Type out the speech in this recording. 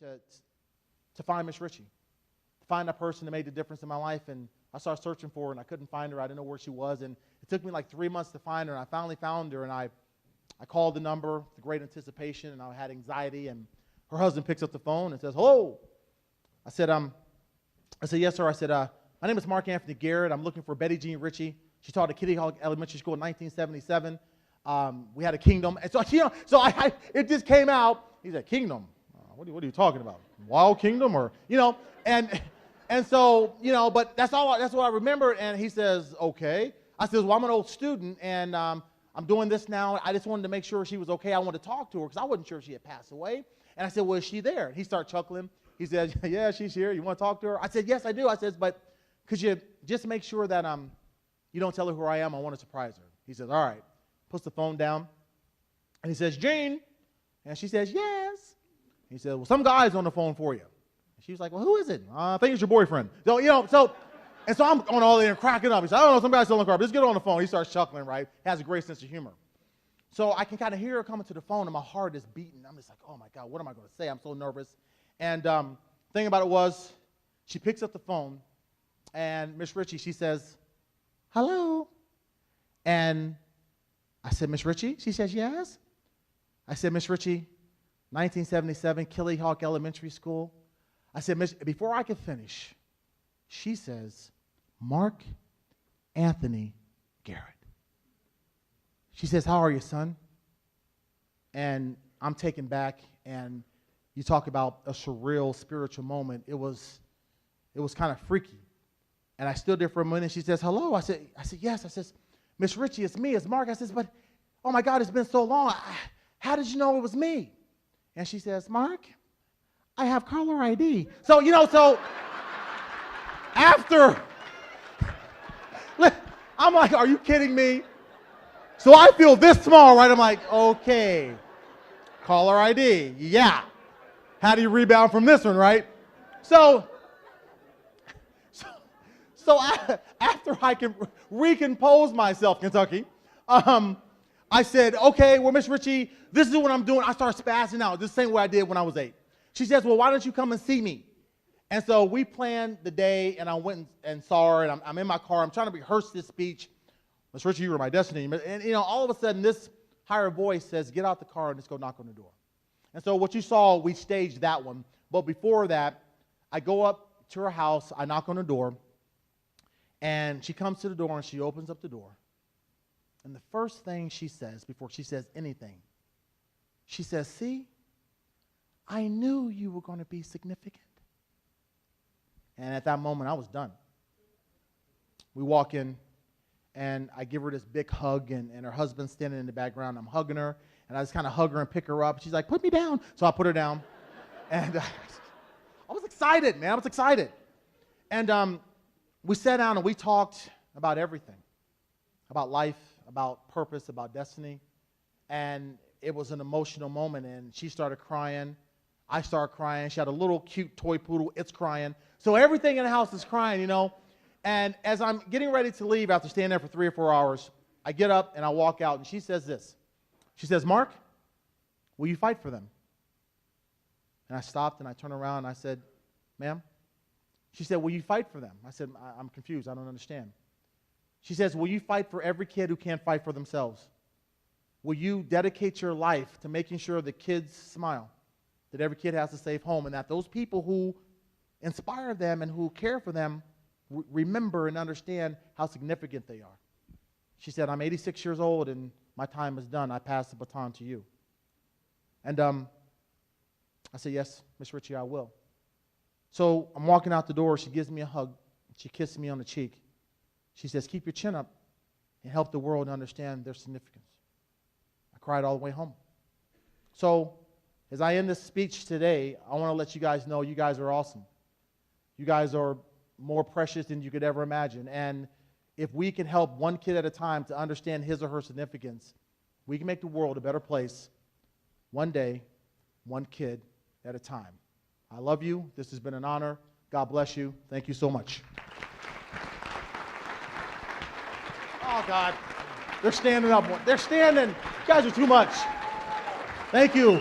to find Miss Ritchie, to find that person that made the difference in my life. And I started searching for her, and I couldn't find her. I didn't know where she was. And it took me like 3 months to find her, and I finally found her. And I called the number with great anticipation, and I had anxiety. And her husband picks up the phone and says, "Hello." I said, "Yes, sir." I said, "My name is Mark Anthony Garrett. I'm looking for Betty Jean Ritchie. She taught at Kitty Hawk Elementary School in 1977. We had a kingdom." And so, it just came out. He said, "Kingdom? What are you talking about? Wild Kingdom?" Or, and so, but that's what I remember. And he says, "Okay." I said, "Well, I'm an old student, and I'm doing this now. I just wanted to make sure she was okay. I wanted to talk to her because I wasn't sure if she had passed away." And I said, "Well, is she there?" And he started chuckling. He said, "Yeah, she's here. You want to talk to her?" I said, "Yes, I do." I said, "But could you just make sure that you don't tell her who I am? I want to surprise her." He says, "All right." Puts the phone down, and he says, "Jean?" And she says, "Yes." He said, "Well, some guy's on the phone for you." And she was like, "Well, who is it?" "I think it's your boyfriend." So, and so I'm on all there and cracking up. He said, "I don't know, some guy's selling the car. Just get on the phone." He starts chuckling, right? Has a great sense of humor. So I can kind of hear her coming to the phone, and my heart is beating. I'm just like, "Oh, my God, what am I going to say?" I'm so nervous. And the thing about it was, she picks up the phone, and Miss Ritchie, she says, "Hello." And I said, "Miss Ritchie?" She says, "Yes." I said, "Miss Ritchie, 1977, Kitty Hawk Elementary School." I said, "Miss," before I could finish, she says, "Mark Anthony Garrett." She says, "How are you, son?" And I'm taken back, and you talk about a surreal spiritual moment. It was kind of freaky. And I stood there for a minute. She says, "Hello." I said, "Yes." I says, "Miss Ritchie, it's me, it's Mark." I says, "But, oh my God, it's been so long. How did you know it was me?" And she says, "Mark, I have caller ID." So, after, I'm like, "Are you kidding me?" So I feel this small, right? I'm like, okay, caller ID, yeah. How do you rebound from this one, right? So after I can recompose myself, Kentucky, I said, "Okay, well, Miss Ritchie, this is what I'm doing." I started spazzing out the same way I did when I was 8. She says, "Well, why don't you come and see me?" And so we planned the day, and I went and saw her, and I'm in my car. I'm trying to rehearse this speech. "Miss Ritchie, you were my destiny." And, all of a sudden, this higher voice says, "Get out the car and just go knock on the door." And so what you saw, we staged that one. But before that, I go up to her house. I knock on the door. And she comes to the door, and she opens up the door. And the first thing she says, before she says anything, she says, "See, I knew you were going to be significant." And at that moment, I was done. We walk in, and I give her this big hug, and her husband's standing in the background. I'm hugging her, and I just kind of hug her and pick her up. She's like, "Put me down." So I put her down. And I was excited, man. I was excited. And we sat down, and we talked about everything, about life, about purpose, about destiny. And it was an emotional moment, and she started crying. I started crying. She had a little cute toy poodle. It's crying. So everything in the house is crying, And as I'm getting ready to leave after staying there for 3 or 4 hours, I get up and I walk out, and she says this. She says, "Mark, will you fight for them?" And I stopped, and I turned around, and I said, "Ma'am?" She said, "Will you fight for them?" I said, "I'm confused. I don't understand." She says, "Will you fight for every kid who can't fight for themselves? Will you dedicate your life to making sure the kids smile, that every kid has a safe home, and that those people who inspire them and who care for them remember and understand how significant they are?" She said, "I'm 86 years old, and my time is done. I pass the baton to you." And I said, "Yes, Miss Ritchie, I will." So I'm walking out the door. She gives me a hug. She kisses me on the cheek. She says, "Keep your chin up and help the world understand their significance." I cried all the way home. So as I end this speech today, I want to let you guys know you guys are awesome. You guys are more precious than you could ever imagine. And if we can help one kid at a time to understand his or her significance, we can make the world a better place one day, one kid at a time. I love you. This has been an honor. God bless you. Thank you so much. Oh, God. They're standing up. They're standing. You guys are too much. Thank you.